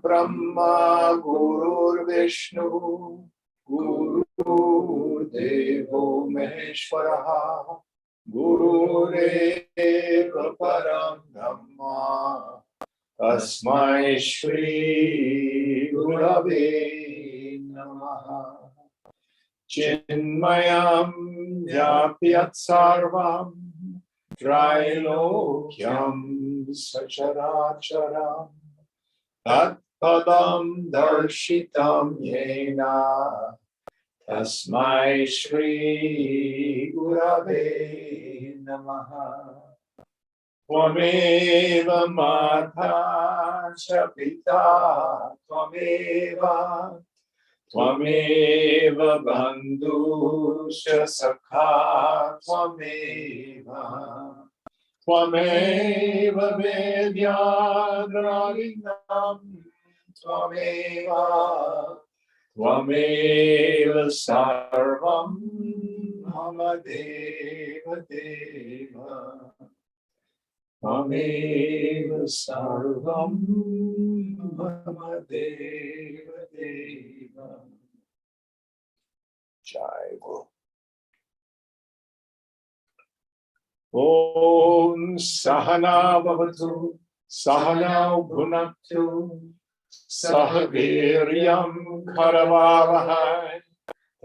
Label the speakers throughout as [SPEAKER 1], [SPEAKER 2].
[SPEAKER 1] Brahma Gurur Vishnu Guru Devo Maheshwara Gurureva Param Dhamma Tasmai Shri Gurave Namaha Chinmayam Vyapyat Sarvam Trilokyam Sacharacharam Tat Padam Darshitam Yena Tasmai Shri Gurave Namaha Tvameva Mata Cha Pita Tvameva Bandhu Cha Sakha Tvameva Vedyadraginam Tvameva Sarvam Mama Deva Deva Tvameva Sarvam Mama Deva Deva Jai Guru. Om Sahana Bhavatu Sahana Bhunaktu Sahaviryam Karavavahai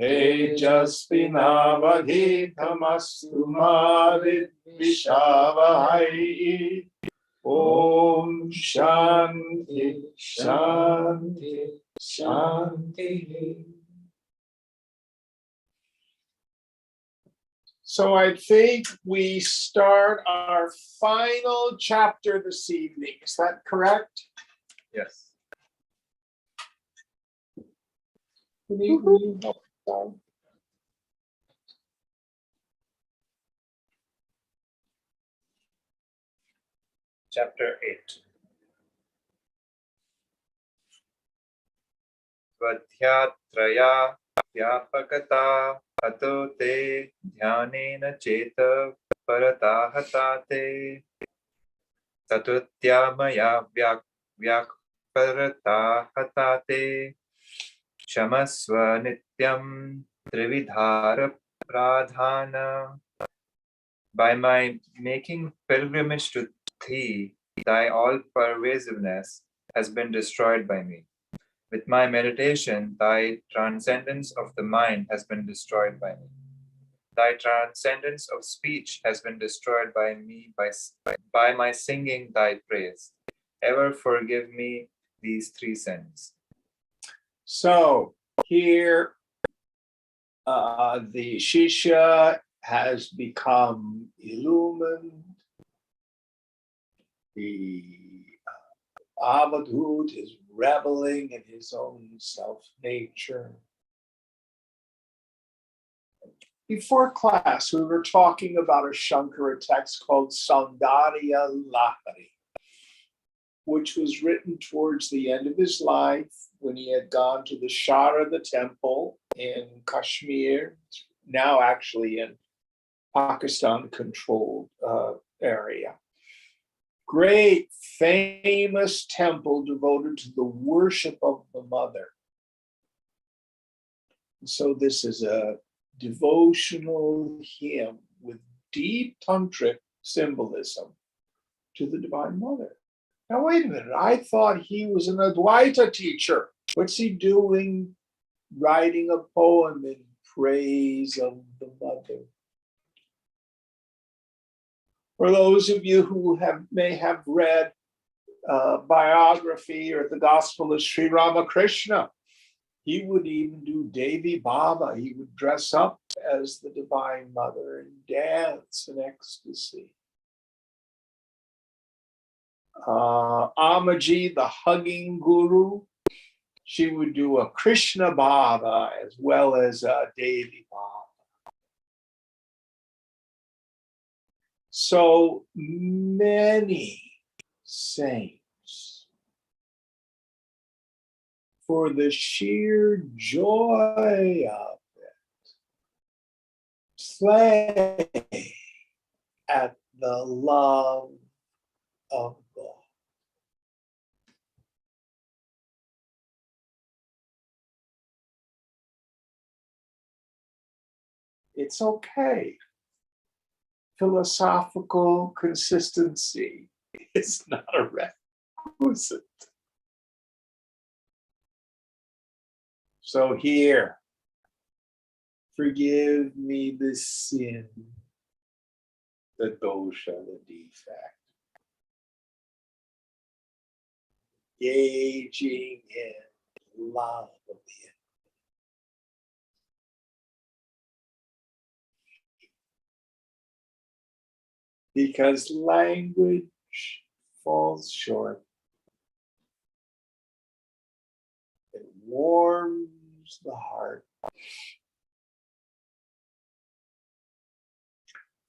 [SPEAKER 1] Tejasvinavadhitamastu ma Vidvishavahai. Om Shanti Shanti Shanti. So I think we start our final chapter this evening. Is that correct?
[SPEAKER 2] Yes.
[SPEAKER 1] Can you help us out?
[SPEAKER 2] Chapter 8. Svadhyatraya vyapakata ato te dhyanena cheta paratahata te tatrutyamaya vyakparatahata te shamasva nityam trividhara pradhana. By my making pilgrimage to thee, thy all-pervasiveness has been destroyed by me. With my meditation, thy transcendence of the mind has been destroyed by me. Thy transcendence of speech has been destroyed by me by my singing thy praise. Ever forgive me these three sins.
[SPEAKER 1] So here the Shishya has become illumined. The Avadhuta is reveling in his own self-nature. Before class, we were talking about a Shankara text called Saundarya Lahari, which was written towards the end of his life when he had gone to the Sharada temple in Kashmir, now actually in Pakistan-controlled area. Great, famous temple devoted to the worship of the mother. So this is a devotional hymn with deep tantric symbolism to the Divine Mother. Now, wait a minute. I thought he was an Advaita teacher. What's he doing writing a poem in praise of the mother? For those of you who may have read biography or the Gospel of Sri Ramakrishna, he would even do Devi Baba. He would dress up as the Divine Mother and dance in ecstasy. Amaji, the hugging guru, she would do a Krishna Bhava as well as a Devi Bhava. So many saints, for the sheer joy of it, play at the love of God. It's okay. Philosophical consistency is not a requisite. So here, forgive me the sin, the dosha, the defect. Engaging in love of the because language falls short. It warms the heart.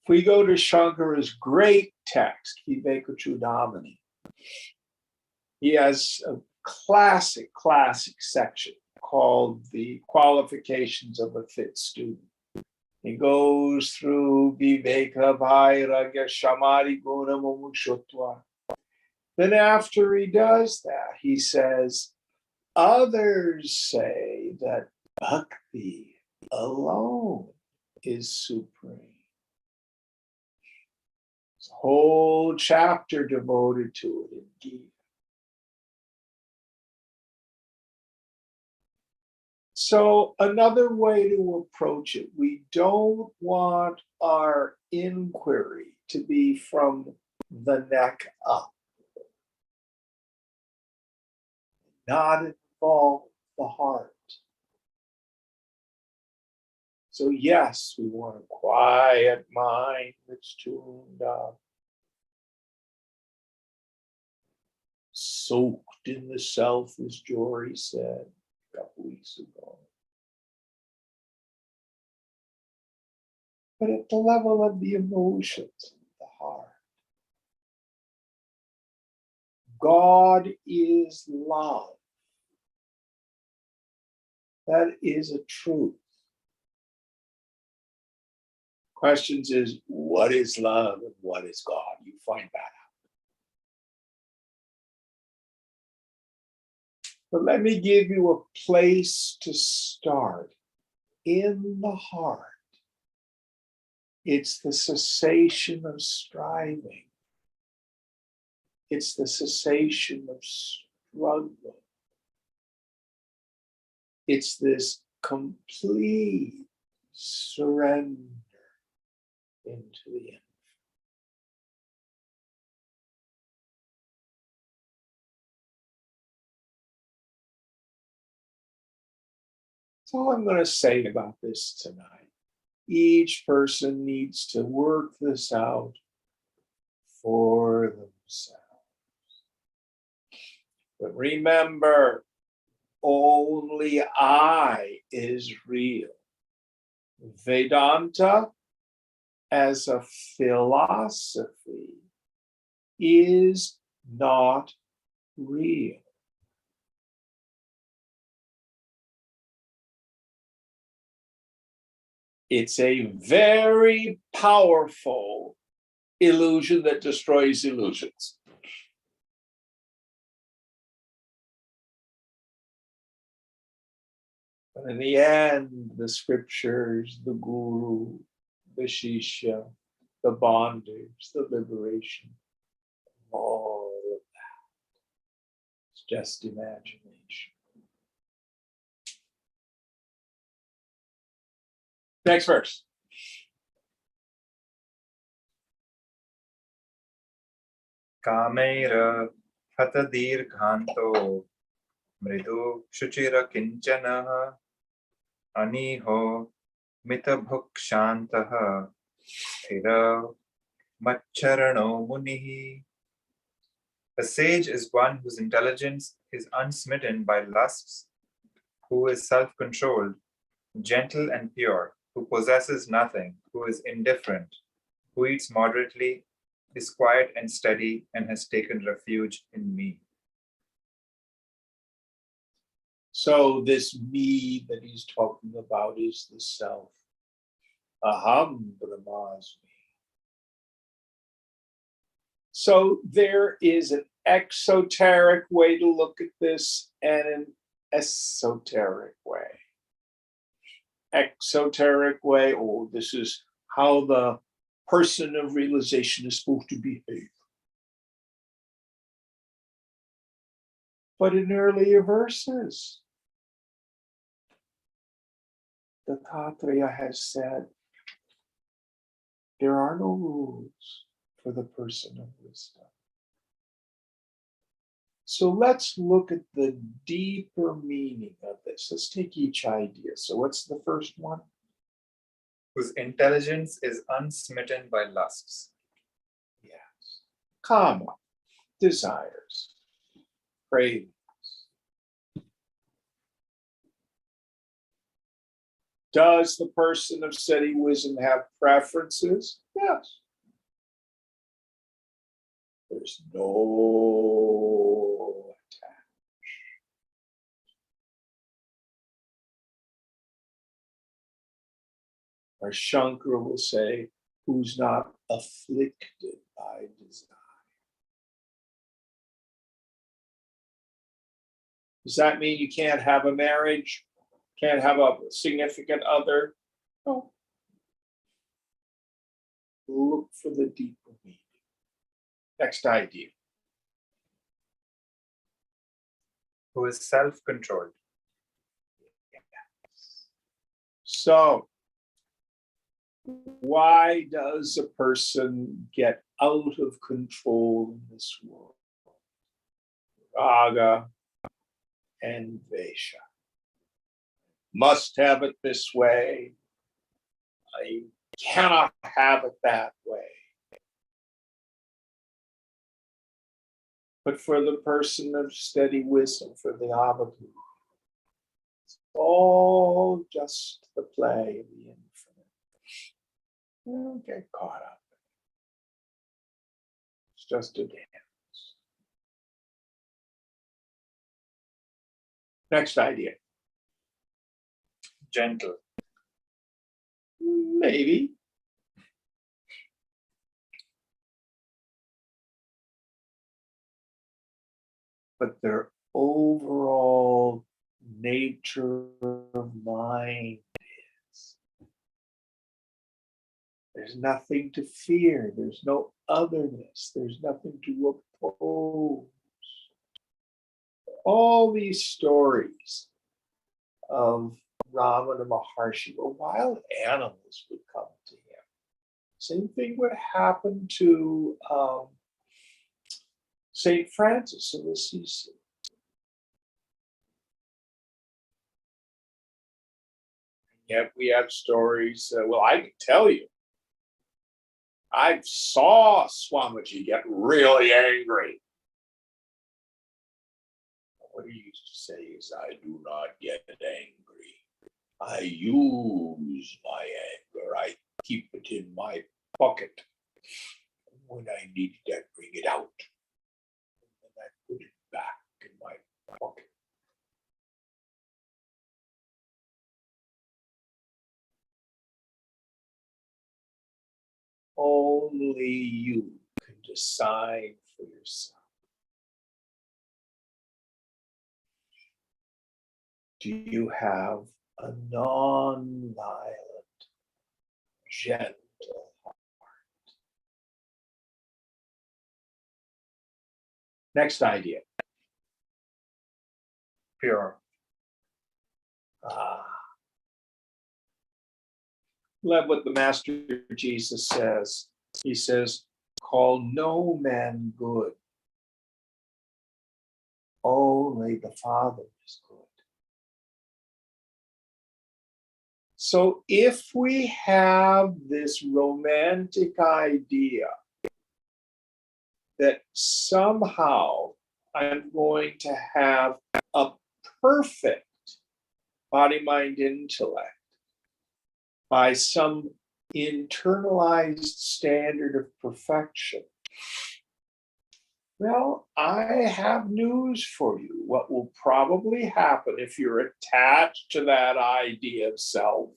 [SPEAKER 1] If we go to Shankara's great text, Vivekachudamani, he has a classic section called The Qualifications of a Fit Student. He goes through Viveka, Vairagya, Shamari, Guna, Mumukshutva. Then after he does that, he says, others say that bhakti alone is supreme. There's a whole chapter devoted to it in Gita. So another way to approach it, we don't want our inquiry to be from the neck up, not involve the heart. So yes, we want a quiet mind that's tuned up, soaked in the self, as Jory said a couple weeks ago. But at the level of the emotions, the heart, God is love. That is a truth. Questions is, what is love and what is God? You find that out. But let me give you a place to start. In the heart, it's the cessation of striving. It's the cessation of struggle. It's this complete surrender into the infinite. That's all I'm going to say about this tonight. Each person needs to work this out for themselves. But remember, only I is real. Vedanta as a philosophy is not real. It's a very powerful illusion that destroys illusions. But in the end, the scriptures, the guru, the shishya, the bondage, the liberation, all of that, it's just imagination. Next verse.
[SPEAKER 2] Kameira hatadirghanto mridu shuchira kinchanaha aniho mitabhukshantaha sthira macharano munihi. A sage is one whose intelligence is unsmitten by lusts, who is self-controlled, gentle and pure, who possesses nothing, who is indifferent, who eats moderately, is quiet and steady, and has taken refuge in me.
[SPEAKER 1] So this me that he's talking about is the self. Aham brahmasmi. So there is an exoteric way to look at this and an esoteric way. Exoteric way, oh, this is how the person of realization is supposed to behave. But in earlier verses, the Tattva has said, there are no rules for the person of wisdom. So let's look at the deeper meaning of this. Let's take each idea. So what's the first one?
[SPEAKER 2] Whose intelligence is unsmitten by lusts.
[SPEAKER 1] Yes. Kama, desires, cravings. Does the person of steady wisdom have preferences? Yes. There's no attack. Or Shankara will say, who's not afflicted by desire. Does that mean you can't have a marriage? Can't have a significant other? No. Look for the deeper meaning. Next idea.
[SPEAKER 2] Who is self-controlled.
[SPEAKER 1] So, why does a person get out of control in this world? Raga and Vesha. Must have it this way. I cannot have it that way. But for the person of steady wisdom, for the Avadhuta, it's all just the play of the infinite. You don't get caught up. It's just a dance. Next idea.
[SPEAKER 2] Gentle.
[SPEAKER 1] Maybe. But their overall nature of mind is there's nothing to fear, there's no otherness, there's nothing to oppose. All these stories of Ramana Maharshi were wild animals would come to him. Same thing would happen to St. Francis of Assisi. Yet we have stories, well, I can tell you, I saw Swamiji get really angry. What he used to say is, I do not get angry. I use my anger. I keep it in my pocket. When I need it, I bring it out. And I put it back in my pocket. Only you can decide for yourself. Do you have a non-violent, gentle heart? Next idea.
[SPEAKER 2] Pure.
[SPEAKER 1] Love what the Master Jesus says. He says, call no man good. Only the Father is good. So if we have this romantic idea that somehow I'm going to have a perfect body, mind, intellect by some internalized standard of perfection. Well, I have news for you. What will probably happen if you're attached to that idea of self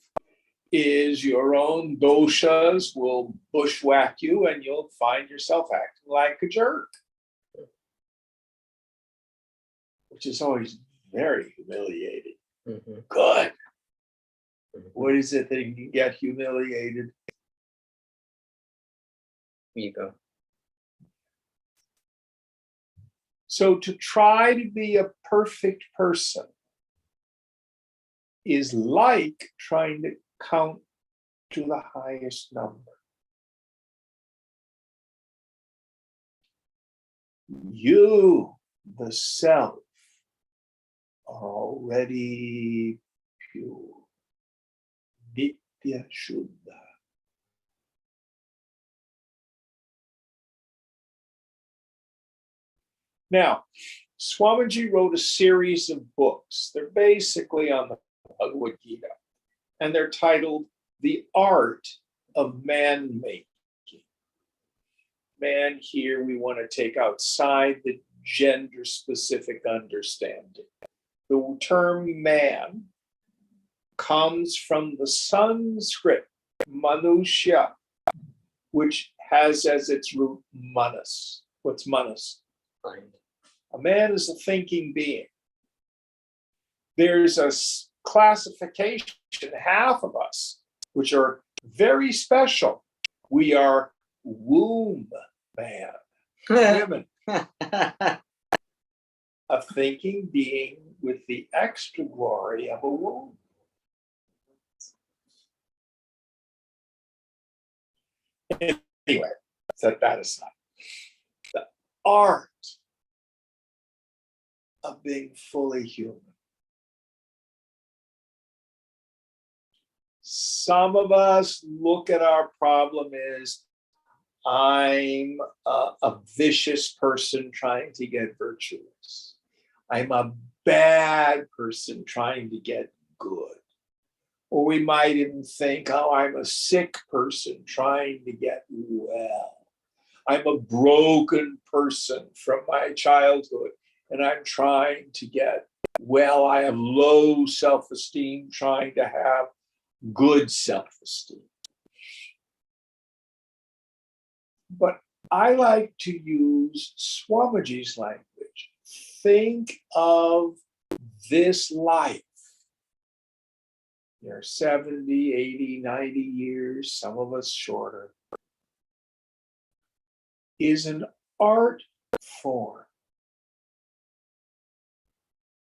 [SPEAKER 1] is your own doshas will bushwhack you and you'll find yourself acting like a jerk, which is always very humiliating. Good. What is it that you can get humiliated?
[SPEAKER 3] Ego.
[SPEAKER 1] So to try to be a perfect person is like trying to count to the highest number. You, the self, are already pure. Nitya Shuddha. Now, Swamiji wrote a series of books. They're basically on the Bhagavad Gita, and they're titled The Art of Man-Making. Man here we want to take outside the gender-specific understanding. The term man comes from the Sanskrit manusya, which has as its root manas. What's manas?
[SPEAKER 3] Mind.
[SPEAKER 1] A man is a thinking being. There's a classification, half of us, which are very special. We are womb man, women, a thinking being with the extra glory of a womb. Anyway, set that aside. The art of being fully human. Some of us look at our problem as I'm a vicious person trying to get virtuous. I'm a bad person trying to get good. Or we might even think, oh, I'm a sick person trying to get well. I'm a broken person from my childhood and I'm trying to get well. I have low self-esteem, trying to have good self-esteem. But I like to use Swamiji's language. Think of this life. There are 70, 80, 90 years, some of us shorter, is an art form.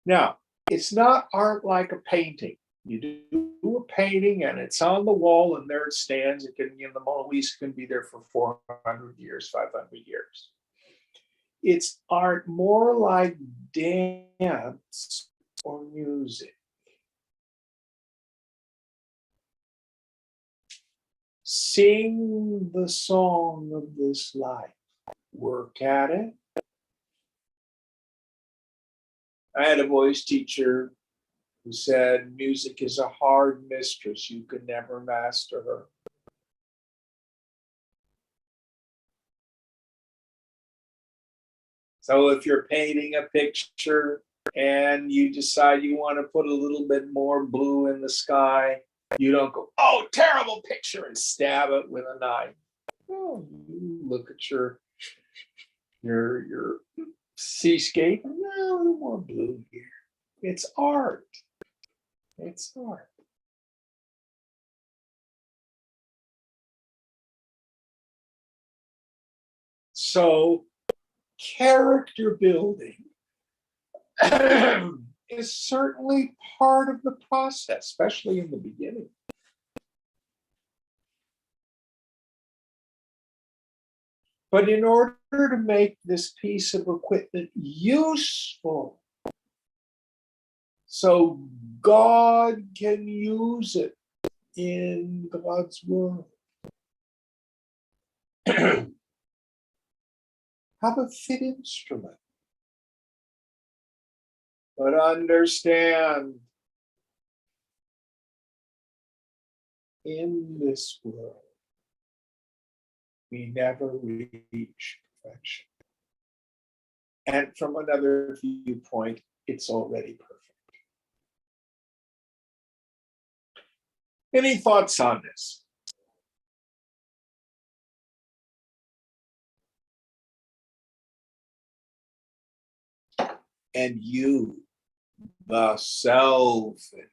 [SPEAKER 1] Now, it's not art like a painting. You do a painting and it's on the wall and there it stands. It can, the Mona Lisa can be there for 400 years, 500 years. It's art more like dance or music. Sing the song of this life. Work at it. I had a voice teacher who said, music is a hard mistress. You can never master her. So if you're painting a picture and you decide you want to put a little bit more blue in the sky, you don't go, oh, terrible picture, and stab it with a knife. Oh, you look at your seascape, and a little more blue here. It's art. It's art. So character building is certainly part of the process, especially in the beginning. But in order to make this piece of equipment useful, so God can use it in God's world, Have a fit instrument. But understand, in this world, we never reach perfection. And from another viewpoint, it's already perfect. Any thoughts on this? And you, the self in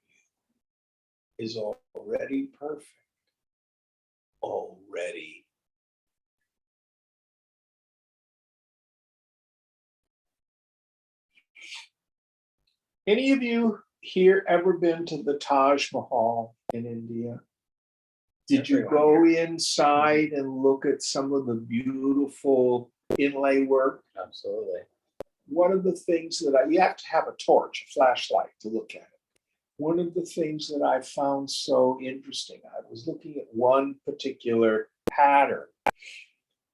[SPEAKER 1] you, is already perfect. Already. Any of you here ever been to the Taj Mahal in India? Did you go inside and look at some of the beautiful inlay work?
[SPEAKER 3] Absolutely.
[SPEAKER 1] One of the things that you have to have a torch, a flashlight to look at it. One of the things that I found so interesting, I was looking at one particular pattern,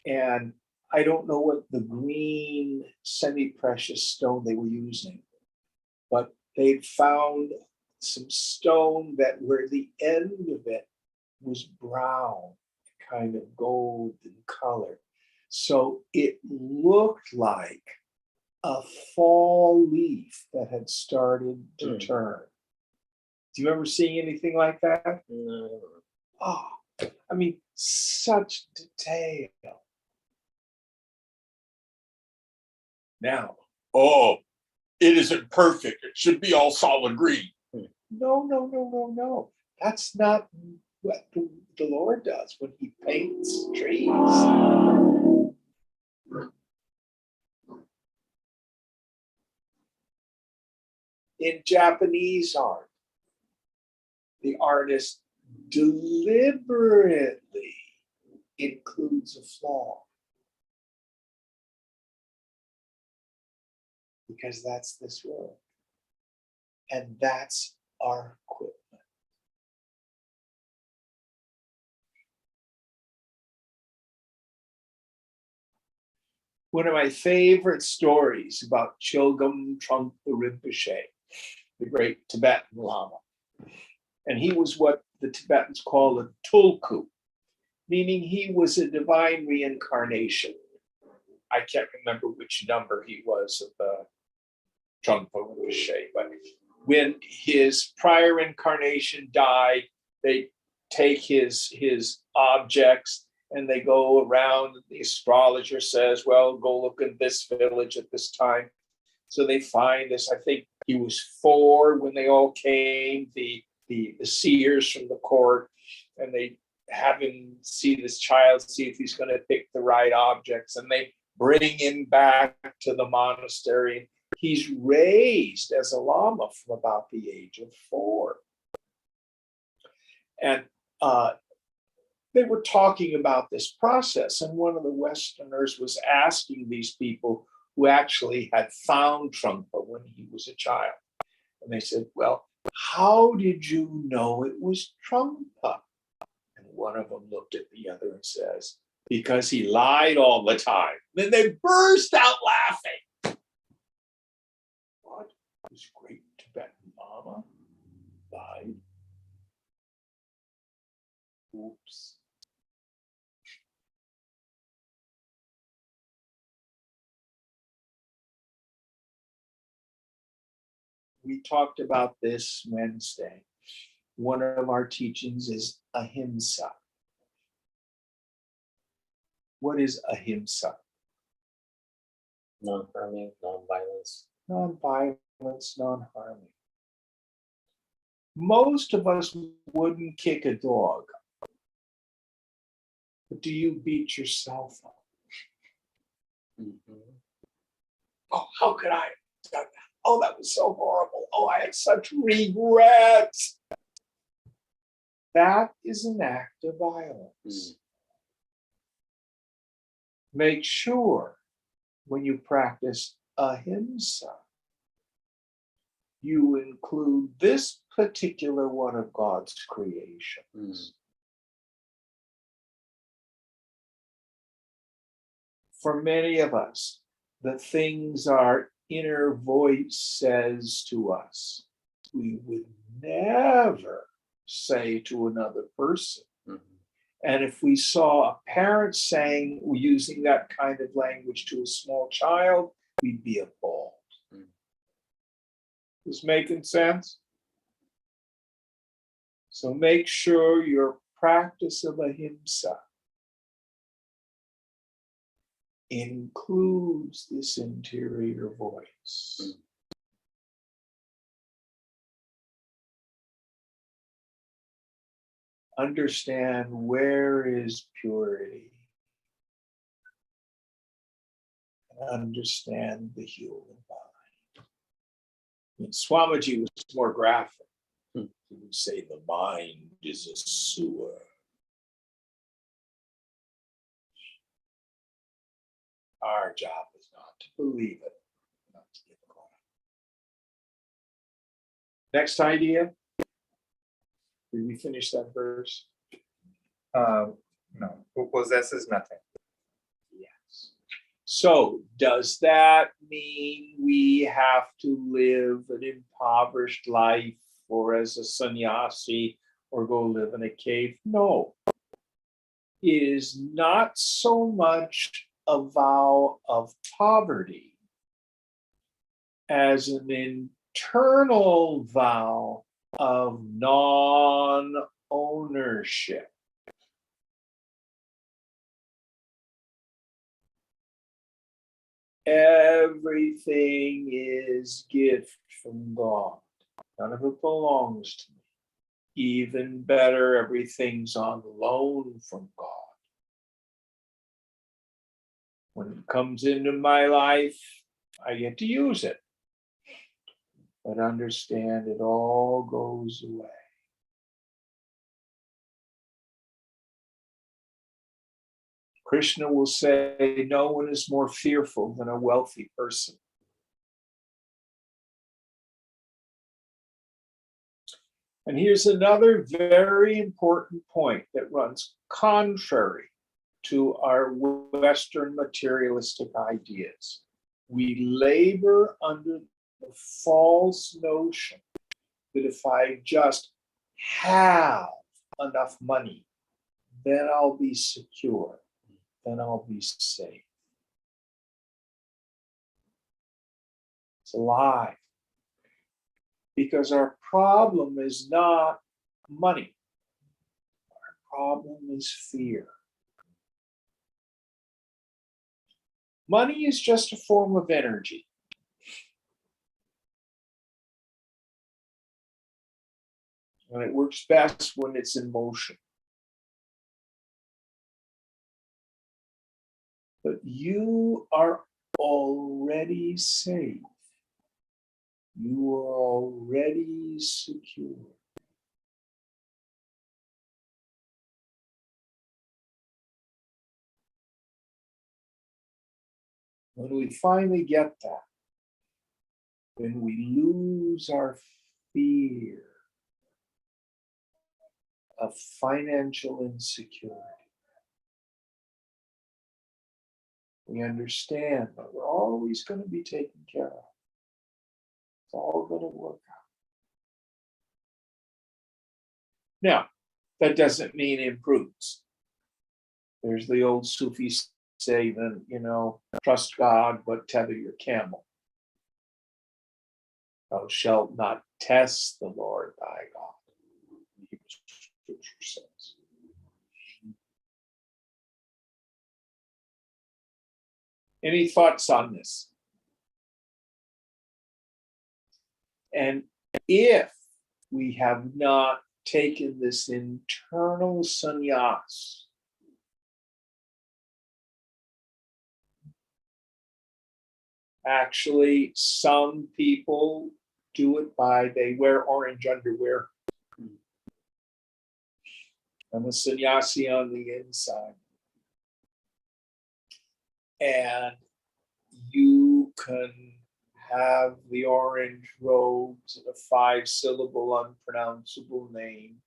[SPEAKER 1] and I don't know what the green semi-precious stone they were using, but they'd found some stone that where the end of it was brown, kind of gold in color. So it looked like a fall leaf that had started to turn. Do you ever see anything like that?
[SPEAKER 3] No.
[SPEAKER 1] Oh, I mean, such detail. Now, oh, it isn't perfect. It should be all solid green. No. That's not what the Lord does when he paints trees. In Japanese art, the artist deliberately includes a flaw because that's this world, and that's our equipment. One of my favorite stories about Chögyam Trungpa Rinpoche, the great Tibetan Lama. And he was what the Tibetans call a tulku, meaning he was a divine reincarnation. I can't remember which number he was of the Trungpa Rinpoche, but when his prior incarnation died, they take his objects and they go around. The astrologer says, well, go look in this village at this time. So they find this, I think he was 4 when they all came, the seers from the court, and they have him see this child, see if he's going to pick the right objects, and they bring him back to the monastery. He's raised as a lama from about the age of 4. And they were talking about this process, and one of the Westerners was asking these people who actually had found Trungpa when he was a child. And they said, well, how did you know it was Trungpa? And one of them looked at the other and says, because he lied all the time. Then they burst out laughing. What? This great Tibetan Lama lied? Oops. We talked about this Wednesday. One of our teachings is ahimsa. What is ahimsa?
[SPEAKER 3] Non-harming, non-violence.
[SPEAKER 1] Non-violence, non-harming. Most of us wouldn't kick a dog. But do you beat yourself up?
[SPEAKER 3] Mm-hmm.
[SPEAKER 1] Oh, how could I have done that? Oh, that was so horrible. Oh, I had such regrets. That is an act of violence. Make sure when you practice ahimsa, you include this particular one of God's creations. for many of us, the things our inner voice says to us, we would never say to another person.
[SPEAKER 3] Mhm.
[SPEAKER 1] And if we saw a parent using that kind of language to a small child, we'd be appalled.
[SPEAKER 3] Mm.
[SPEAKER 1] This making sense? So make sure your practice of ahimsa includes this interior voice.
[SPEAKER 3] Mm.
[SPEAKER 1] Understand where is purity. And understand the human mind. And Swamiji was more graphic.
[SPEAKER 3] Hmm.
[SPEAKER 1] He would say the mind is a sewer. Our job is not to believe it, not to give it on. Next idea. Did we finish that verse?
[SPEAKER 2] No, who possesses nothing.
[SPEAKER 1] Yes. So does that mean we have to live an impoverished life or as a sannyasi or go live in a cave? No. It is not so much a vow of poverty as an internal vow of non-ownership. Everything is gift from God. None of it belongs to me. Even better, everything's on loan from God. When it comes into my life, I get to use it. But understand it all goes away. Krishna will say, no one is more fearful than a wealthy person. And here's another very important point that runs contrary to our Western materialistic ideas. We labor under the false notion that if I just have enough money, then I'll be secure, then I'll be safe. It's a lie. Because our problem is not money. Our problem is fear. Money is just a form of energy. And it works best when it's in motion. But you are already safe. You are already secure. When we finally get that, when we lose our fear of financial insecurity, we understand that we're always going to be taken care of. It's all going to work out. Now, that doesn't mean imprudence. There's the old Sufi saying, trust God, but tether your camel. Thou shalt not test the Lord thy God. The scripture says. Any thoughts on this? And if we have not taken this internal sannyas, actually, some people do it they wear orange underwear. I'm a sannyasi on the inside. And you can have the orange robes and a 5-syllable unpronounceable name.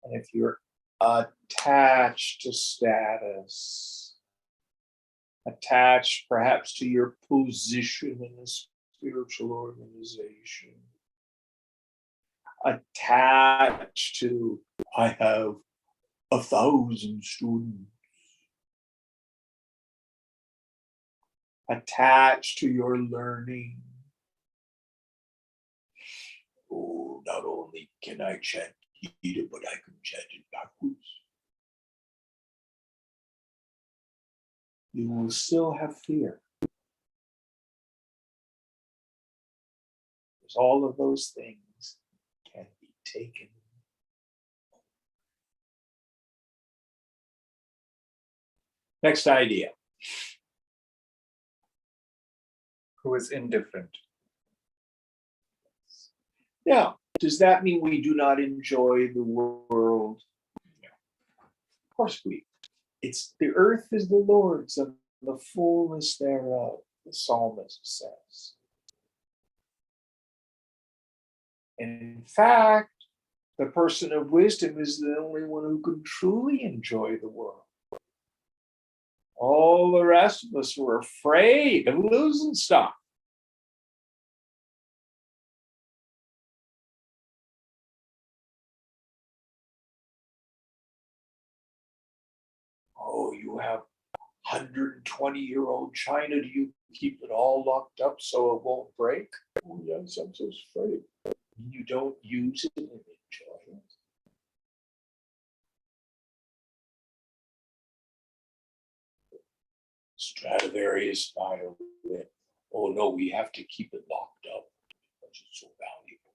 [SPEAKER 1] And if you're attached to status, attached perhaps to your position in a spiritual organization, attached to, I have 1,000 students, attached to your learning. Oh, not only can I chant Gita, but I can chant it backwards. You will still have fear. Because all of those things can be taken. Next idea.
[SPEAKER 2] Who is indifferent?
[SPEAKER 1] Now, does that mean we do not enjoy the world? No. Of course it's the earth is the Lord's and the fullness thereof, the psalmist says. And in fact, the person of wisdom is the only one who can truly enjoy the world. All the rest of us were afraid of losing stuff. Oh, you have 120-year-old China. Do you keep it all locked up so it won't break? Oh, yes, I'm so afraid. You don't use it and enjoy it. Stradivarius violin. Oh no, we have to keep it locked up because it's so valuable.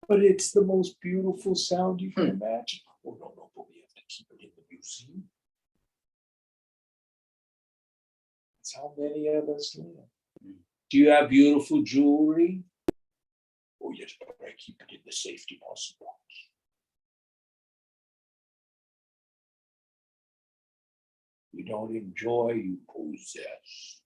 [SPEAKER 1] But it's the most beautiful sound you can imagine. Oh no, but we have to keep it in the museum. That's how many of us live. Do you have beautiful jewelry? Oh yes, but I keep it in the safe deposit box. You don't enjoy, you possess.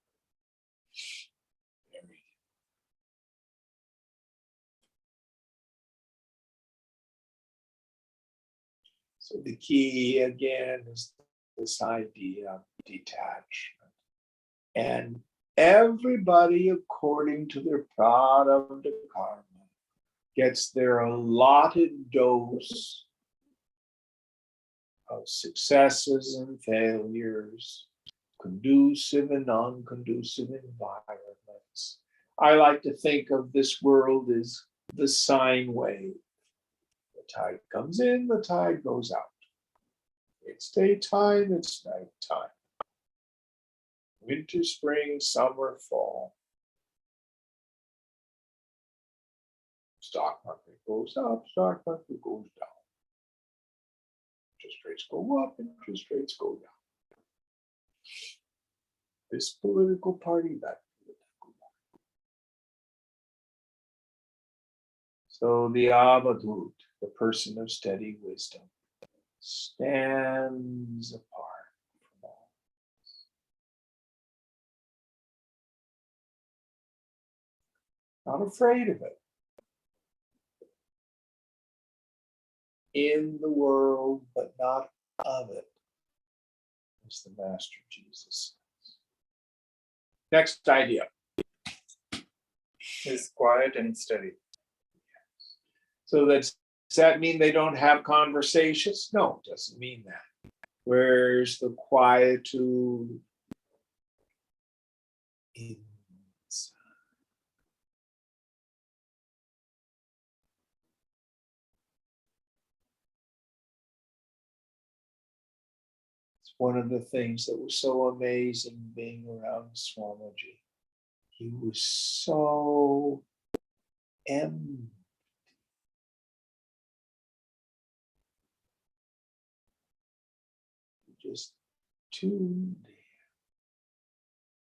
[SPEAKER 1] So the key again is this idea of detachment. And everybody, according to their prarabdha karma, gets their allotted dose of successes and failures, conducive and non-conducive environments. I like to think of this world as the sine wave. The tide comes in, the tide goes out. It's daytime, it's nighttime. Winter, spring, summer, fall. Stock market goes up, stock market goes down. Interest rates go up, interest rates go down. This political party, that political party. So the Avadhuta, the person of steady wisdom, stands apart from all. Not afraid of it. In the world, but not of it, as the Master Jesus says. Next idea.
[SPEAKER 2] Is quiet and steady.
[SPEAKER 1] So does that mean they don't have conversations? No, it doesn't mean that. Where's the quietude inside? It's one of the things that was so amazing being around Swamiji. He was so empty. Just tuned in.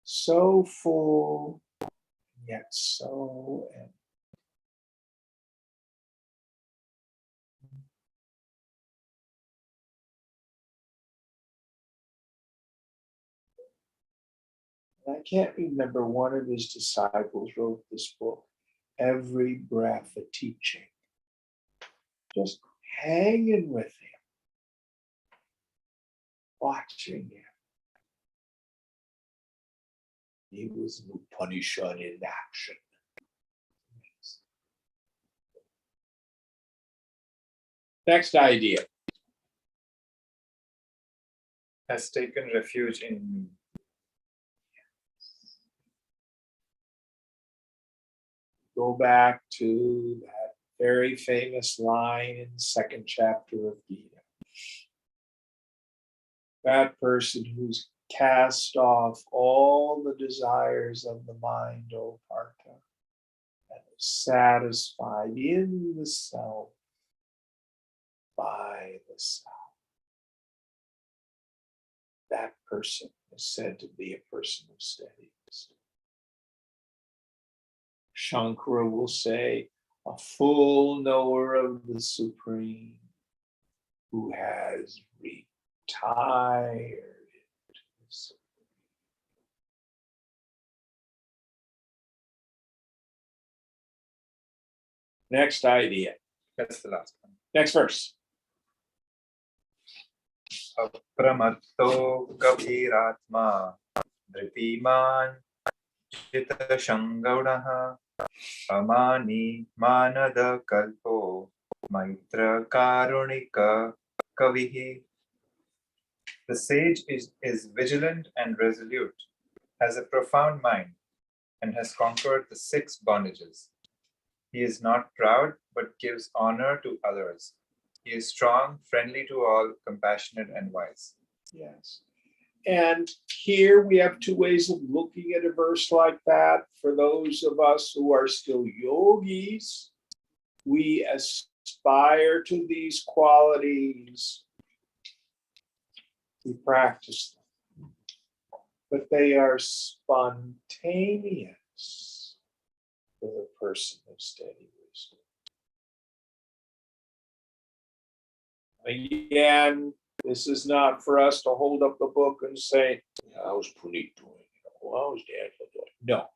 [SPEAKER 1] So full, yet so empty. I can't remember, one of his disciples wrote this book, Every Breath a Teaching. Just hanging with him, watching him. He was an Upanishad in action. Next idea.
[SPEAKER 2] Has taken refuge in me.
[SPEAKER 1] Go back to that very famous line in the second chapter of Gita. That person who's cast off all the desires of the mind, O Partha, and is satisfied in the self by the self. That person is said to be a person of steadiness. Shankara will say, a full knower of the Supreme who has retired into the Supreme. Next idea.
[SPEAKER 2] That's the last one.
[SPEAKER 1] Next verse.
[SPEAKER 2] Apramatto kaviratma dhripiman jita shangaudaha amani manada kalpo maitra karunika kavihi. The sage is vigilant and resolute, has a profound mind, and has conquered the 6 bondages. He is not proud, but gives honor to others. He is strong, friendly to all, compassionate, and wise.
[SPEAKER 1] Yes. And here we have 2 ways of looking at a verse like that. For those of us who are still yogis, we aspire to these qualities. We practice them. But they are spontaneous for the person of steady wisdom. Again, this is not for us to hold up the book and say, how's Puneet doing? How's Daniel doing? No.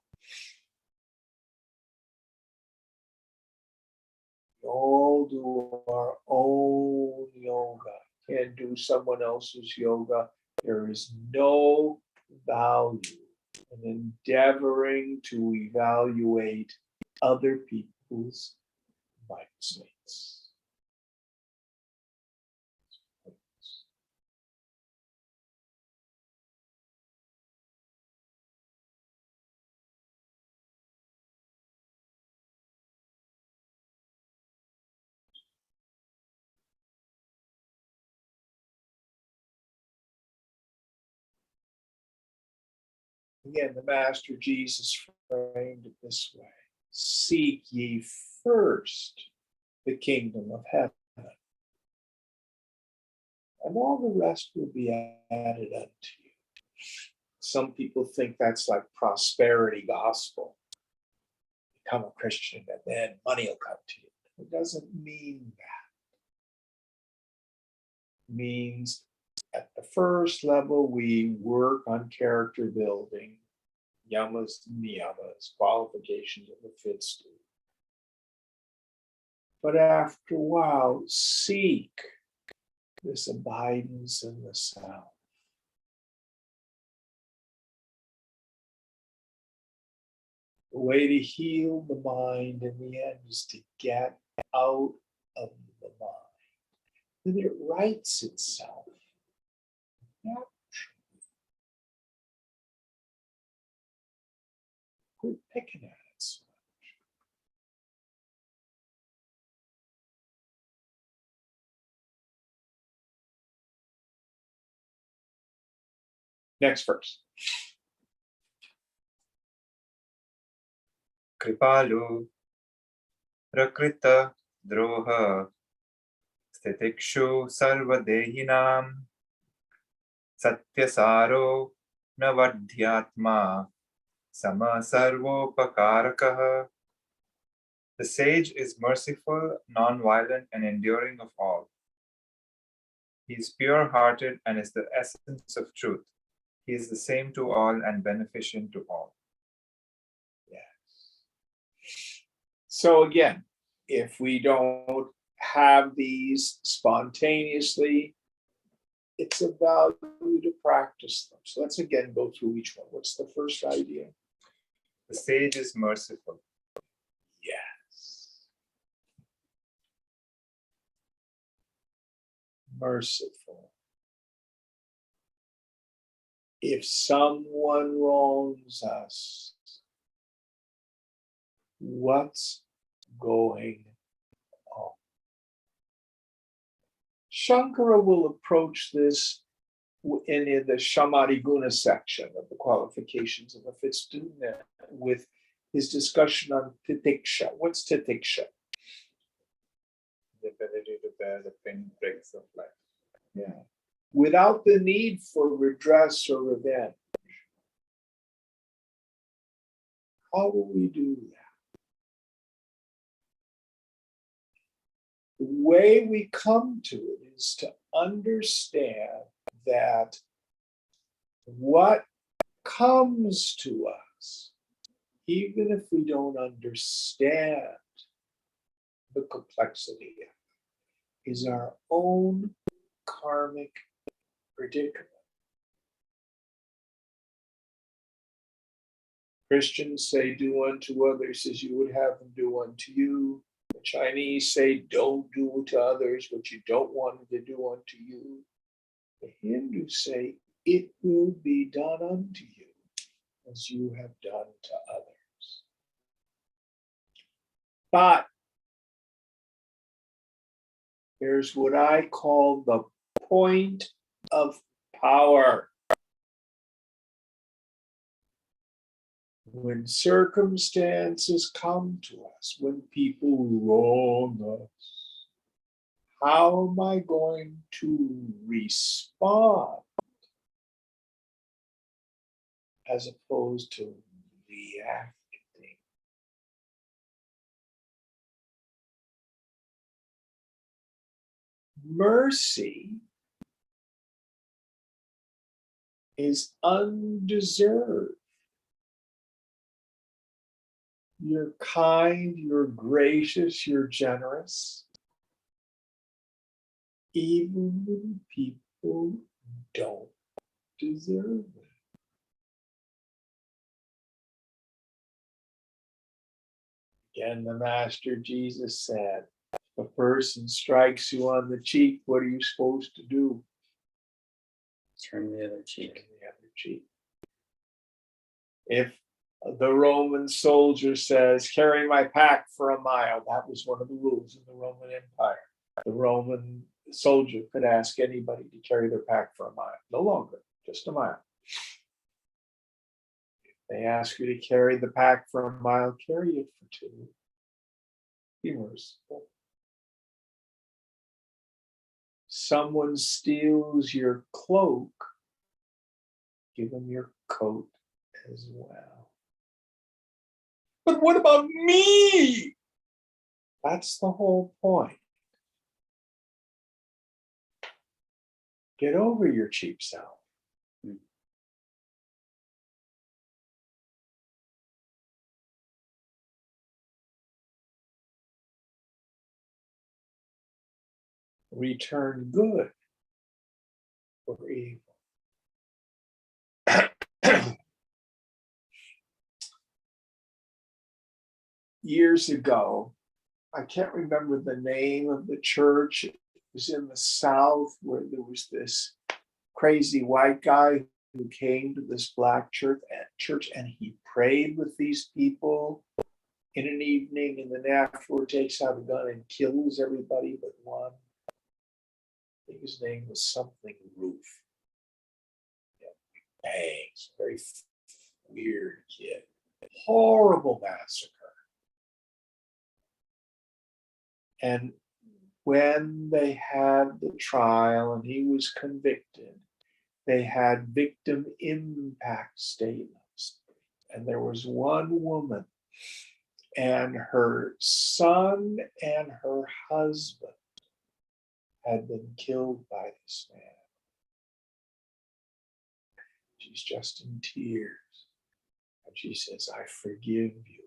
[SPEAKER 1] We all do our own yoga. Can't do someone else's yoga. There is no value in endeavoring to evaluate other people's mind states. Again, the Master Jesus framed it this way: seek ye first the kingdom of heaven, and all the rest will be added unto you. Some people think that's like prosperity gospel. Become a Christian and then money will come to you. It doesn't mean that. It means at the first level, we work on character building, yamas and niyamas, qualifications of a fit student. But after a while, seek this abidance in the self. The way to heal the mind in the end is to get out of the mind. Then it rights itself naturally. Quit picking at it so much. Next verse.
[SPEAKER 2] Kripalu prakrita droha stitikshu sarvadehinam satyasaro navadhyatma sama sarvopakarakaha. The sage is merciful, non-violent, and enduring of all. He is pure-hearted and is the essence of truth. He is the same to all and beneficent to all.
[SPEAKER 1] So again, if we don't have these spontaneously, it's a value to practice them. So let's again go through each one. What's the first idea?
[SPEAKER 2] The sage is merciful.
[SPEAKER 1] Yes. Merciful. If someone wrongs us, what's going on? Shankara will approach this in the Shamati Guna section of the qualifications of a fit student with his discussion on titiksha. What's titiksha?
[SPEAKER 2] The ability to bear the pinpricks of life.
[SPEAKER 1] Yeah. Without the need for redress or revenge. How will we do that? The way we come to it is to understand that what comes to us, even if we don't understand the complexity, is our own karmic predicament. Christians say, do unto others as you would have them do unto you. The Chinese say, don't do to others what you don't want them to do unto you. The Hindus say, it will be done unto you as you have done to others. But here's what I call the point of power. When circumstances come to us, when people wrong us, how am I going to respond as opposed to reacting? Mercy is undeserved. You're kind, you're gracious, you're generous, even when people don't deserve it. Again, the Master Jesus said, if a person strikes you on the cheek, what are you supposed to do?
[SPEAKER 3] Turn the other cheek.
[SPEAKER 1] Turn the other cheek. If the Roman soldier says, carry my pack for a mile, that was one of the rules in the Roman Empire. The Roman soldier could ask anybody to carry their pack for a mile. No longer, just a mile. If they ask you to carry the pack for a mile, carry it for 2. Be merciful. Someone steals your cloak, give them your coat as well. But what about me? That's the whole point. Get over your cheap self. Return good for evil. Years ago, I can't remember the name of the church. It was in the South where there was this crazy white guy who came to this black church and he prayed with these people in an evening, and then afterward takes out a gun and kills everybody but one. I think his name was something Roof. Yeah, bangs, very weird kid. Horrible massacre. And when they had the trial and he was convicted, they had victim impact statements. And there was one woman, and her son and her husband had been killed by this man. She's just in tears. And she says, I forgive you.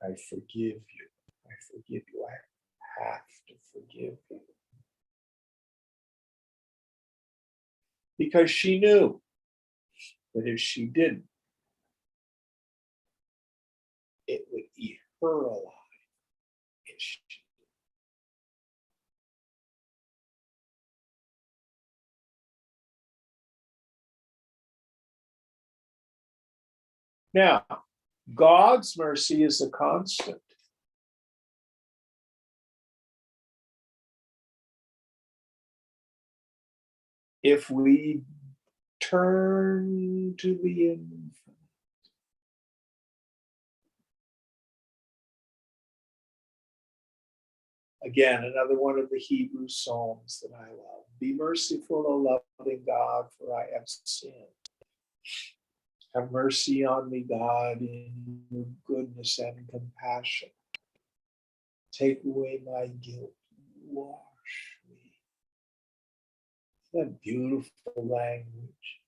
[SPEAKER 1] I forgive you. I forgive you. I have to forgive you. because she knew that if she didn't, it would eat her alive if she did. Now, God's mercy is a constant. If we turn to the infinite, again, another one of the Hebrew Psalms that I love. Be merciful, O loving God, for I have sinned. Have mercy on me, God, in your goodness and compassion. Take away my guilt. Wash me. That beautiful language.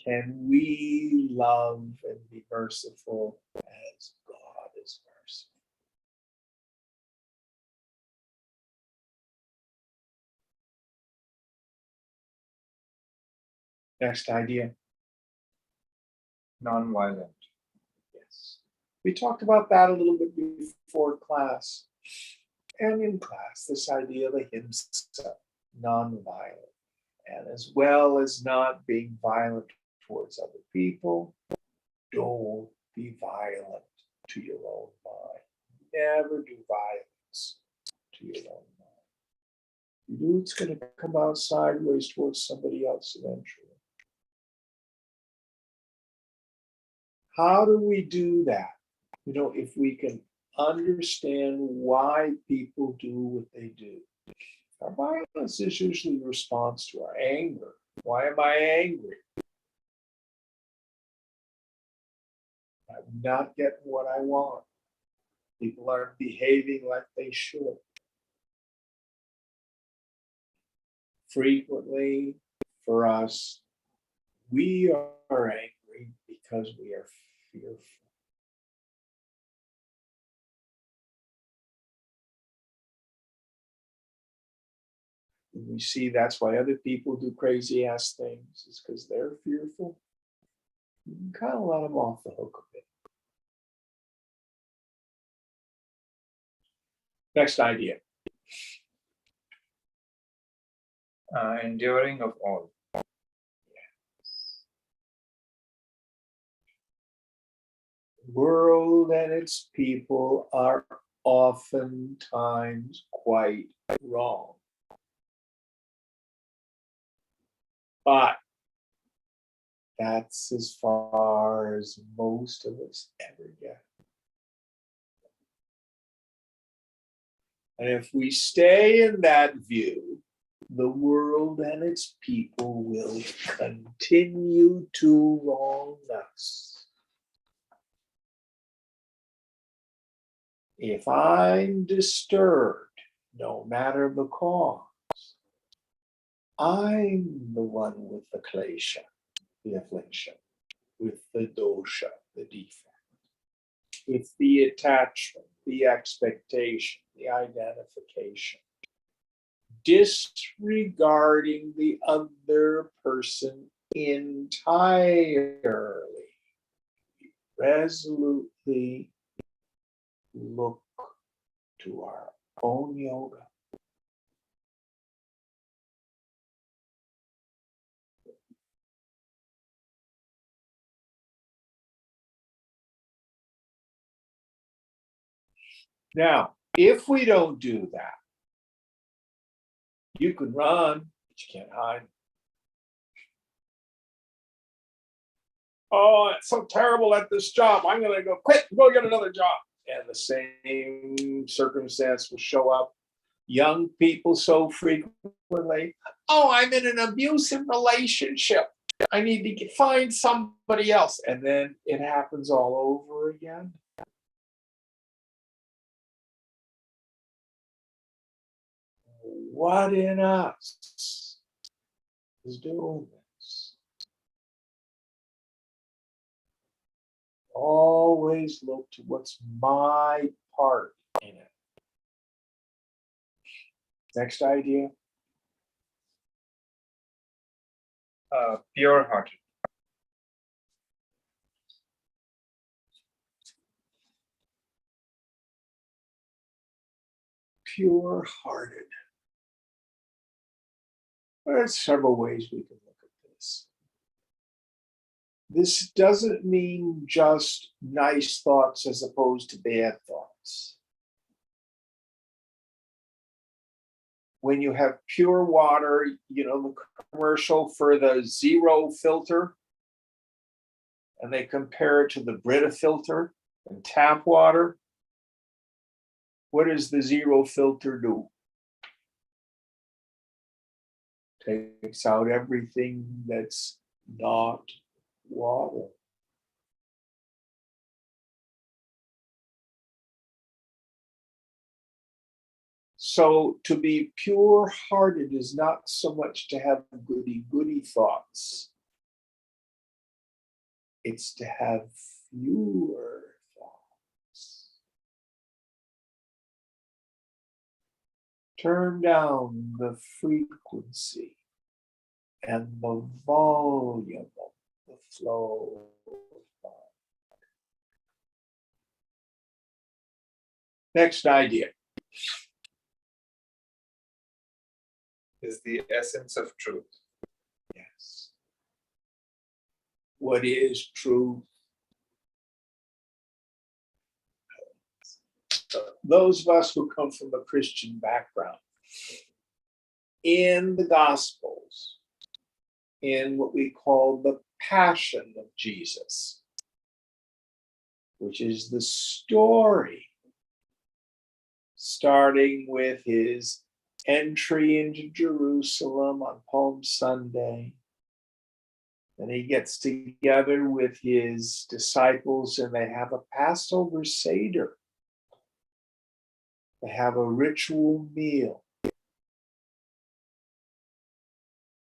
[SPEAKER 1] Can we love and be merciful as God is merciful? Next idea.
[SPEAKER 2] Non-violent.
[SPEAKER 1] Yes. We talked about that a little bit before class. And in class, this idea of ahimsa, non-violent, and as well as not being violent towards other people, don't be violent to your own mind. Never do violence to your own mind. You do, it's going to come out sideways towards somebody else eventually. How do we do that? You know, if we can understand why people do what they do. Our violence is usually a response to our anger. Why am I angry? I'm not getting what I want. People aren't behaving like they should. Frequently, for us, we are angry because we are fearful. We see that's why other people do crazy ass things, is because they're fearful. You can kind of let them off the hook a bit. Next idea.
[SPEAKER 2] Enduring of all.
[SPEAKER 1] The world and its people are oftentimes quite wrong. But that's as far as most of us ever get. And if we stay in that view, the world and its people will continue to wrong us. If I'm disturbed, no matter the cause, I'm the one with the klesha, the affliction, with the dosha, the defect, with the attachment, the expectation, the identification, disregarding the other person entirely, resolutely look to our own yoga. Now, if we don't do that, you can run, but you can't hide. Oh, it's so terrible at this job. I'm going to go quit and go get another job. And the same circumstance will show up. Young people so frequently, oh, I'm in an abusive relationship. I need to find somebody else. And then it happens all over again. What in us is doing this? Always look to what's my part in it. Next idea.
[SPEAKER 2] Pure-hearted.
[SPEAKER 1] Pure-hearted. Well, there's several ways we can look at this. This doesn't mean just nice thoughts as opposed to bad thoughts. When you have pure water, you know, the commercial for the zero filter, and they compare it to the Brita filter and tap water. What does the zero filter do? Takes out everything that's not water. So to be pure-hearted is not so much to have goody-goody thoughts. It's to have fewer thoughts. Turn down the frequency and the volume of the flow of thought. Next idea.
[SPEAKER 2] Is the essence of truth.
[SPEAKER 1] Yes. What is truth? Those of us who come from a Christian background, in the Gospels, in what we call the Passion of Jesus, which is the story starting with his entry into Jerusalem on Palm Sunday. And he gets together with his disciples and they have a Passover Seder. They have a ritual meal.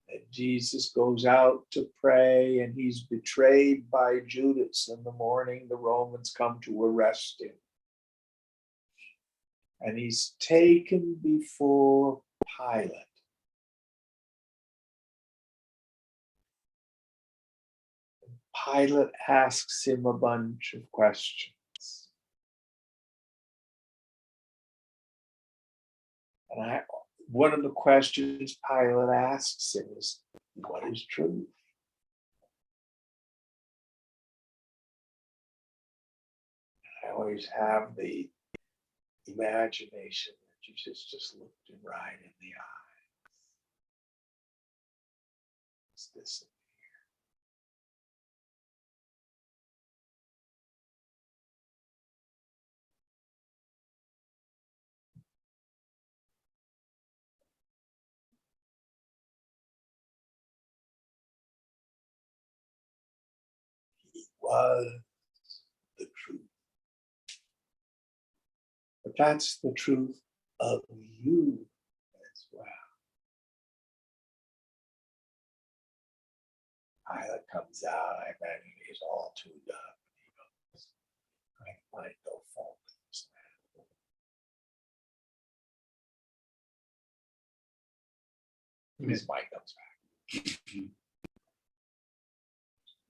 [SPEAKER 1] And Jesus goes out to pray and he's betrayed by Judas. In the morning, the Romans come to arrest him. And he's taken before Pilate. Pilate asks him a bunch of questions. And one of the questions Pilate asks him is, what is truth? I always have the imagination that Jesus just looked him right in the eye. It's this he was the truth. But that's the truth of you as well. Pilate comes out, I imagine he's all tuned up. He goes, I find no fault in this man. His mind comes back.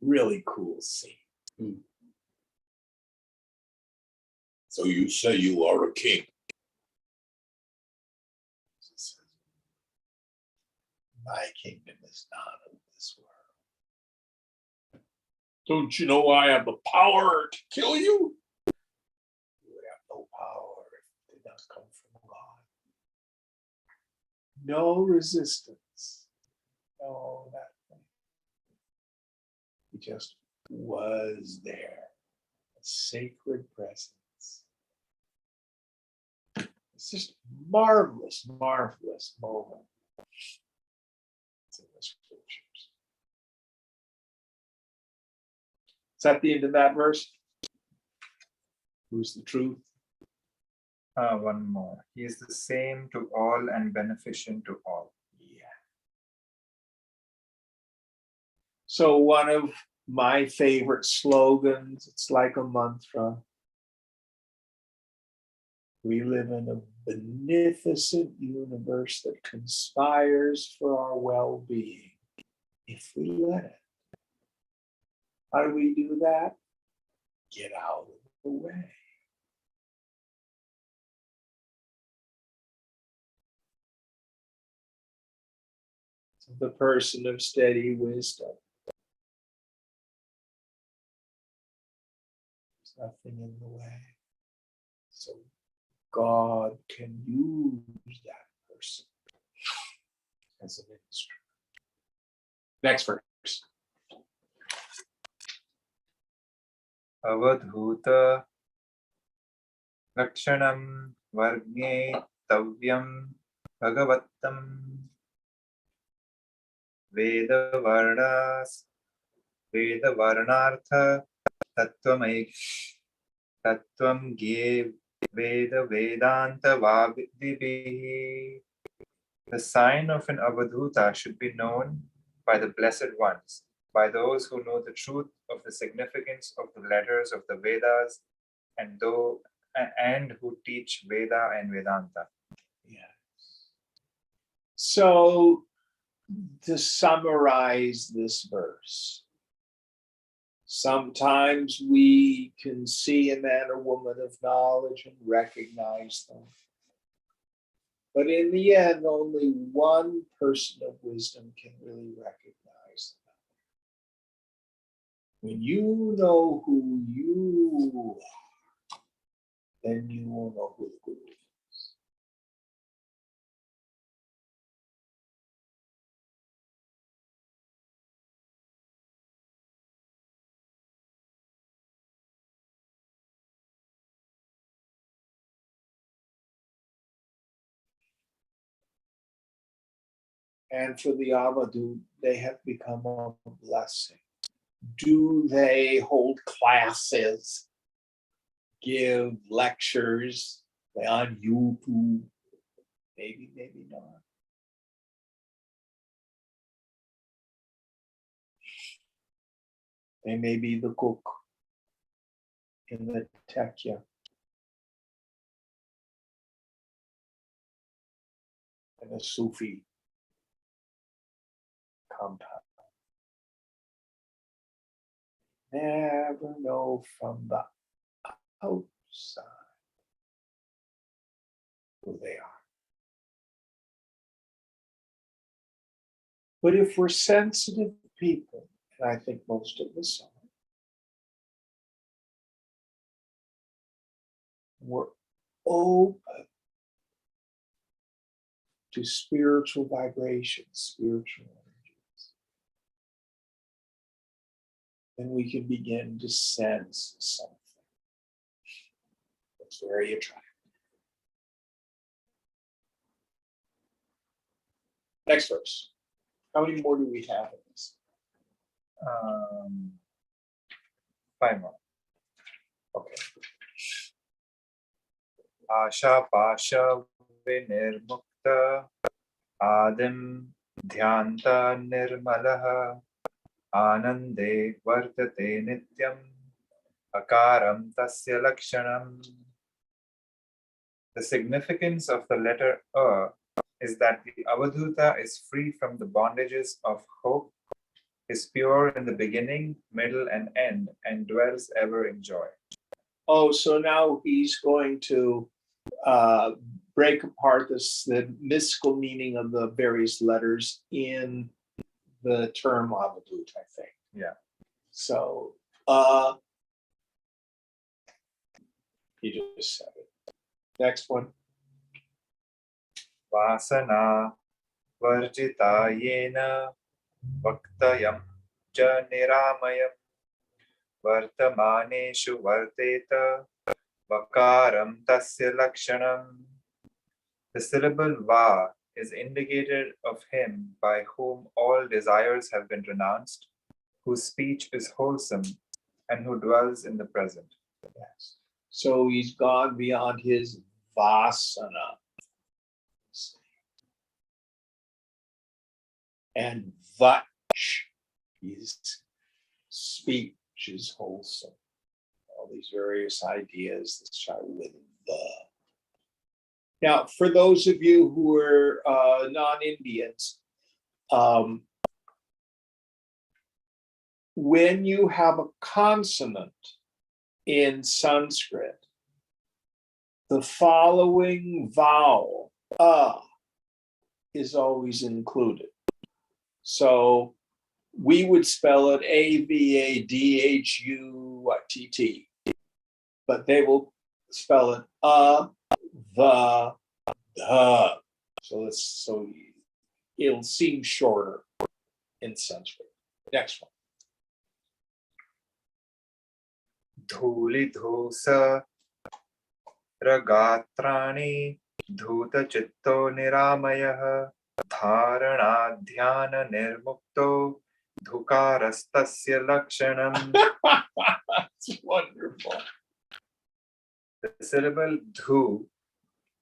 [SPEAKER 1] Really cool scene.
[SPEAKER 4] So you say you are a king.
[SPEAKER 1] My kingdom is not of this world.
[SPEAKER 4] Don't you know I have the power to kill you?
[SPEAKER 1] You have no power if it does come from God. No resistance. No nothing. He just was there. A sacred presence. It's just marvelous, marvelous moment. It's in the scriptures. Is that the end of that verse? Who's the truth?
[SPEAKER 2] One more. He is the same to all and beneficent to all.
[SPEAKER 1] Yeah. So one of my favorite slogans, it's like a mantra. We live in a beneficent universe that conspires for our well-being if we let it. How do we do that? Get out of the way. So the person of steady wisdom. There's nothing in the way. So God can use that person as an instrument. Next verse.
[SPEAKER 2] Avadhuta lakshanam vargne tavyam bhagavattam veda varnartha tattvam gye veda vedanta vavidibhi. The sign of an Avadhuta should be known by the blessed ones, by those who know the truth of the significance of the letters of the Vedas, and who teach Veda and Vedanta.
[SPEAKER 1] Yes. So to summarize this verse, sometimes we can see a man or woman of knowledge and recognize them. But in the end, only one person of wisdom can really recognize them. When you know who you are, then you will know who the Guru is. And for the Avadhuta, they have become a blessing. Do they hold classes, give lectures on YouTube? Maybe, maybe not. They may be the cook in the tekya, in a Sufi compound. Never know from the outside who they are. But if we're sensitive people, and I think most of us are, we're open to spiritual vibrations, spiritual energies, then we can begin to sense something that's very attractive. Next verse. How many more do we have in this?
[SPEAKER 2] 5 more.
[SPEAKER 1] Okay.
[SPEAKER 2] Asha pasha vinirmukta adim dhyanta nirmalaha anande vartate nityam akaram tasya lakshanam. The significance of the letter A is that the Avadhuta is free from the bondages of hope, is pure in the beginning, middle, and end, and dwells ever in joy.
[SPEAKER 1] Oh, so now he's going to break apart the mystical meaning of the various letters in the term Avadhuta, I think.
[SPEAKER 2] Yeah.
[SPEAKER 1] So you just said it. Next one.
[SPEAKER 2] Vasana varjita yena vaktayam ja niramayam vartamaneshu varteta vakaram tasya lakshanam. The syllable va is indicated of him by whom all desires have been renounced, whose speech is wholesome, and who dwells in the present.
[SPEAKER 1] Yes. So he's gone beyond his vasana. And vach, his speech is wholesome. All these various ideas that start with the. Now, for those of you who are non-Indians, when you have a consonant in Sanskrit, the following vowel, is always included. So we would spell it Avadhutt, but they will spell it the. So it'll seem shorter in Sanskrit. Next one.
[SPEAKER 2] Dhuli dhusa ragatrani dhuta chitto niramayah dharana dhyana nirmukto dhukarastasya lakshanam.
[SPEAKER 1] It's wonderful.
[SPEAKER 2] The syllable dhu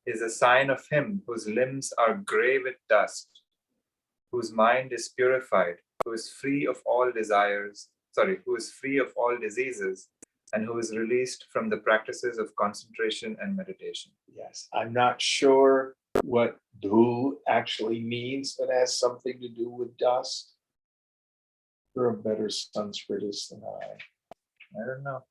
[SPEAKER 2] is a sign of him whose limbs are gray with dust, whose mind is purified, who is free of all desires, who is free of all diseases, and who is released from the practices of concentration and meditation.
[SPEAKER 1] Yes, I'm not sure what dhu actually means, but has something to do with dust. You're a better Sanskritist than I
[SPEAKER 2] don't know.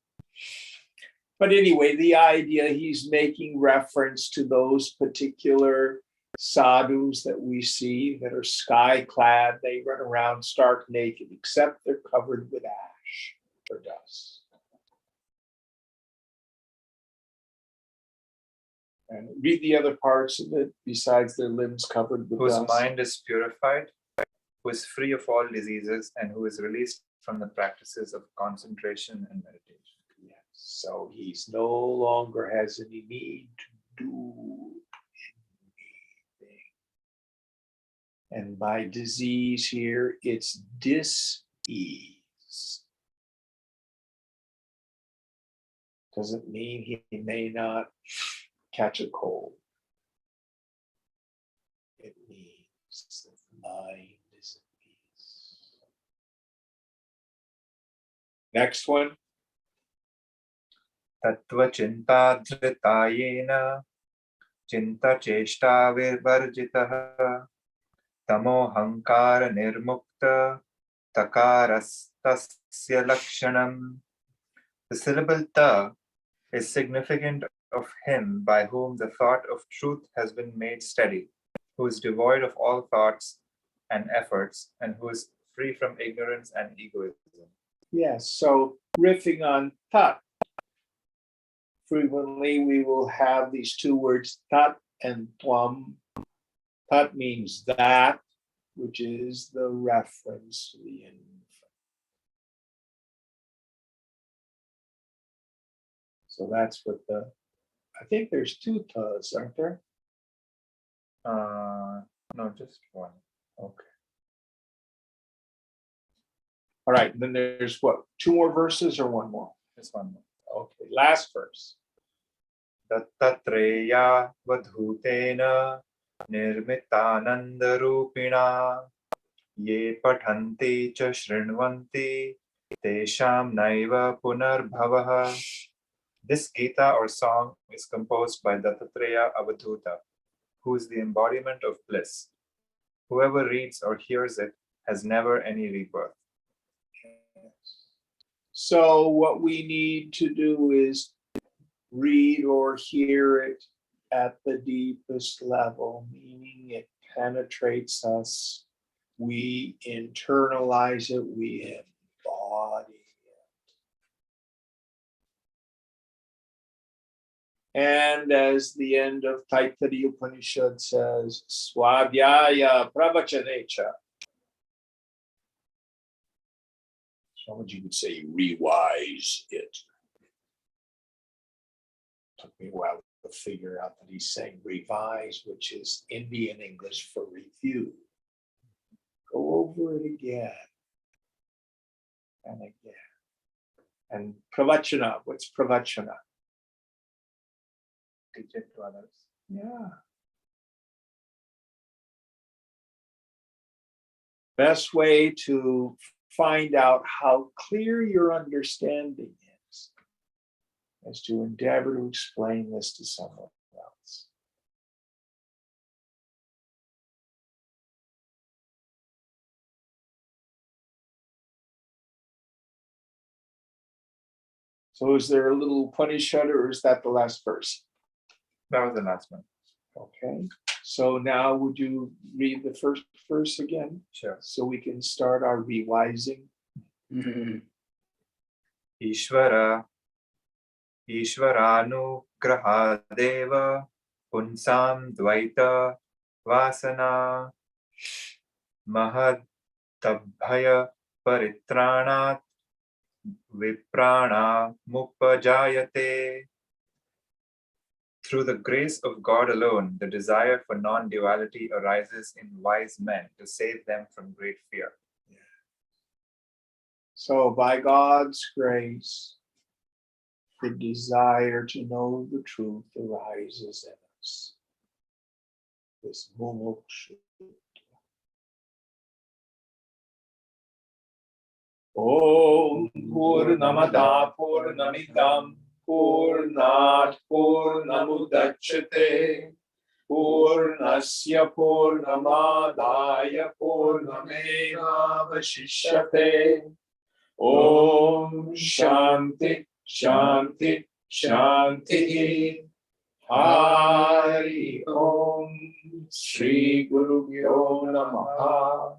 [SPEAKER 1] But anyway, the idea, he's making reference to those particular sadhus that we see that are sky clad. They run around stark naked, except they're covered with ash or dust. And read the other parts of it, besides their limbs covered with
[SPEAKER 2] Whose
[SPEAKER 1] dust.
[SPEAKER 2] mind is purified, who is free of all diseases, and who is released from the practices of concentration and meditation.
[SPEAKER 1] Yes. So he's no longer has any need to do anything. And by disease here, it's dis-ease. Doesn't mean he may not catch a cold. It means that the mind is at peace. Next one.
[SPEAKER 2] Tattva chinta dhritayena chinta cheshta virvarjitah tamo hankara nirmukta takarastasya lakshanam. The syllable ta is significant of him by whom the thought of truth has been made steady, who is devoid of all thoughts and efforts, and who is free from ignorance and egoism.
[SPEAKER 1] Yes, so riffing on tat. Frequently we will have these two words, tat and tvam. Tat means that, which is the reference to the infant. So that's what I think there's two tas, aren't there?
[SPEAKER 2] No, just one.
[SPEAKER 1] Okay. All right, then there's what, two more verses or one more?
[SPEAKER 2] Just one more.
[SPEAKER 1] Okay, last verse.
[SPEAKER 2] Dattatreya vadhutena nirmitanandarupina ye pathanti cha shrinvanti tesham naiva punarbhavaha. This Gita or song is composed by Dattatreya Avadhuta, who is the embodiment of bliss. Whoever reads or hears it has never any rebirth.
[SPEAKER 1] So what we need to do is read or hear it at the deepest level, meaning it penetrates us. We internalize it, we embody it. And as the end of Taittiriya Upanishad says, Swadhyaya Pravachanecha. Some of you would say rewise it. Took me a while to figure out that he's saying revise, which is Indian English for review. Go over it again and again. And pravachana, what's pravachana?
[SPEAKER 2] Teach it to others.
[SPEAKER 1] Yeah. Best way to find out how clear your understanding is to endeavor to explain this to someone else. So is there a little Upanishad or is that the last verse?
[SPEAKER 2] That was the last one.
[SPEAKER 1] Okay, so now would you read the first verse again
[SPEAKER 2] Sure.
[SPEAKER 1] so we can start our revising?
[SPEAKER 2] Ishvaranugrahadev punsam dvaita vasana mahadabhaya paritranat viprana mupajayate. Through the grace of God alone, the desire for non-duality arises in wise men to save them from great fear.
[SPEAKER 1] So by God's grace, the desire to know the truth arises in us. This mumukshu. Om Purnamada Purnamidam Purnat Purnamudachyate Purnasya Purnamadaya Purnameva Vashishyate. Om Shanti Shanti Shanti. Hari Om Shri Guru Namaha.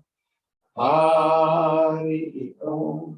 [SPEAKER 1] Hari Om.